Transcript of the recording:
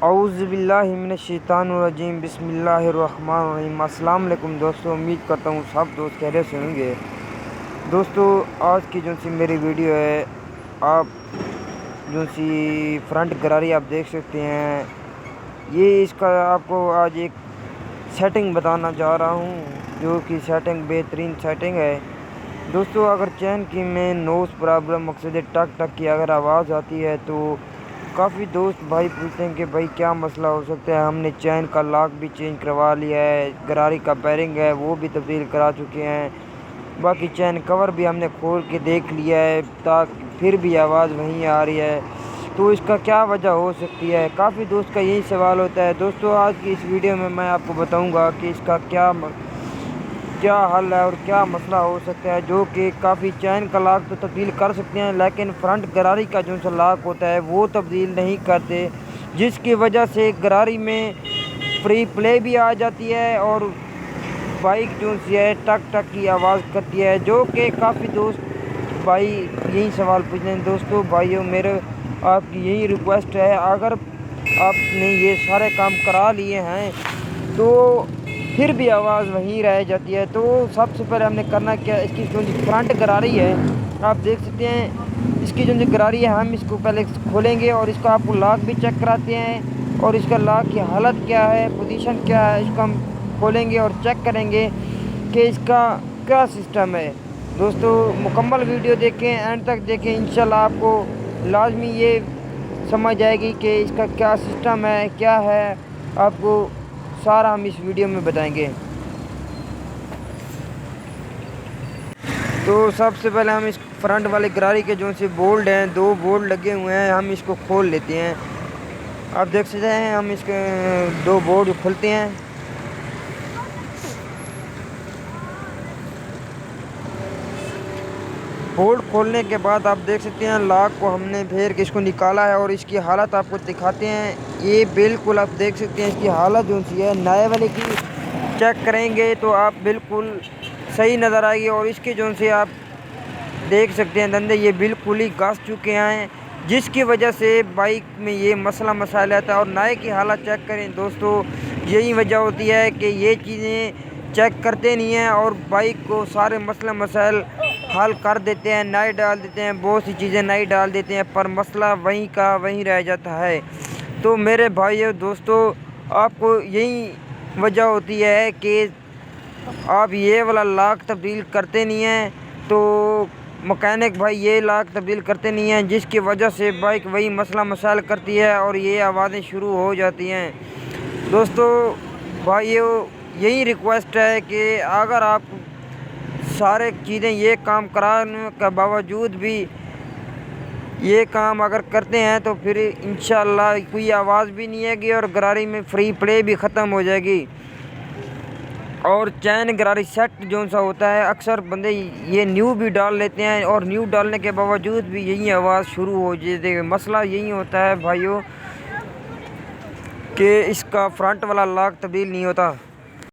औज़ुबिल्लाहि मिनश्शैतानिर्रजीम बिस्मिल्लाहिर्रहमानिर्रहीम। अस्सलाम वालेकुम दोस्तों, उम्मीद करता हूँ सब दोस्त खैरियत से होंगे। दोस्तों आज की जो सी मेरी वीडियो है, आप जो सी फ्रंट गरारी आप देख सकते हैं। ये इसका आपको आज एक सेटिंग बताना चाह रहा हूँ, जो कि सेटिंग बेहतरीन सेटिंग है। दोस्तों अगर चैन की में नोज़ प्रॉब्लम मकसद टक टक की अगर आवाज़ आती है तो काफ़ी दोस्त भाई पूछते हैं कि भाई क्या मसला हो सकता है। हमने चैन का लॉक भी चेंज करवा लिया है, गरारी का बेरिंग है वो भी तब्दील करा चुके हैं, बाकी चैन कवर भी हमने खोल के देख लिया है, ताकि फिर भी आवाज़ वहीं आ रही है। तो इसका क्या वजह हो सकती है, काफ़ी दोस्त का यही सवाल होता है। दोस्तों आज की इस वीडियो में मैं आपको बताऊंगा कि इसका क्या हल है और क्या मसला हो सकता है। जो कि काफ़ी चैन का लॉक तो तब्दील कर सकते हैं, लेकिन फ्रंट गरारी का जो सा लॉक होता है वो तब्दील नहीं करते, जिसकी वजह से गरारी में फ्री प्ले भी आ जाती है और बाइक जो सी है टक टक की आवाज़ करती है। जो कि काफ़ी दोस्त भाई यही सवाल पूछते हैं। दोस्तों भाइयों मेरे आपकी यही रिक्वेस्ट है, अगर आपने ये सारे काम करा लिए हैं तो फिर भी आवाज़ वहीं रह जाती है, तो सबसे पहले हमने करना क्या, इसकी जो फ्रंट गरारी है आप देख सकते हैं, इसकी जो गरारी है हम इसको पहले खोलेंगे और इसका आपको लॉक भी चेक कराते हैं और इसका लॉक की हालत क्या है, पोजीशन क्या है, इसको हम खोलेंगे और चेक करेंगे कि इसका क्या सिस्टम है। दोस्तों मुकम्मल वीडियो देखें, एंड तक देखें, इंशाल्लाह आपको लाजमी ये समझ आएगी कि इसका क्या सिस्टम है, क्या है, आपको सारा हम इस वीडियो में बताएंगे। तो सबसे पहले हम इस फ्रंट वाले गरारी के जो से बोल्ट हैं, दो बोल्ट लगे हुए हैं, हम इसको खोल लेते हैं। आप देख सकते हैं हम इसके दो बोल्ट खोलते हैं। बोल्ट खोलने के बाद आप देख सकते हैं लॉक को हमने फिर इसको निकाला है और इसकी हालत आपको दिखाते हैं। ये बिल्कुल आप देख सकते हैं इसकी हालत जो सी है नए वाले की चेक करेंगे तो आप बिल्कुल सही नज़र आएगी। और इसके जो से आप देख सकते हैं धंधे ये बिल्कुल ही घस चुके हैं, जिसकी वजह से बाइक में ये मसला मसाइल आता है। और नए की हालत चेक करें दोस्तों, यही वजह होती है कि ये चीज़ें चेक करते नहीं हैं और बाइक को सारे मसला मसाइल हल कर देते हैं, नए डाल देते हैं, बहुत सी चीज़ें नई डाल देते हैं, पर मसला वहीं का वहीं रह जाता है। तो मेरे भाइयों दोस्तों आपको यही वजह होती है कि आप ये वाला लॉक तब्दील करते नहीं हैं, तो मकैनिक भाई ये लॉक तब्दील करते नहीं हैं, जिसकी वजह से बाइक वही मसला मसाइल करती है और ये आवाज़ें शुरू हो जाती हैं। दोस्तों भाइयों यही रिक्वेस्ट है कि अगर आप सारे चीज़ें ये काम कराने के बावजूद भी ये काम अगर करते हैं तो फिर इंशाल्लाह कोई आवाज़ भी नहीं आएगी और गरारी में फ्री प्ले भी ख़त्म हो जाएगी। और चैन गरारी सेट जो सा होता है, अक्सर बंदे ये न्यू भी डाल लेते हैं और न्यू डालने के बावजूद भी यही आवाज़ शुरू हो जाती है। मसला यही होता है भाइयों कि इसका फ्रंट वाला लॉक तब्दील नहीं होता।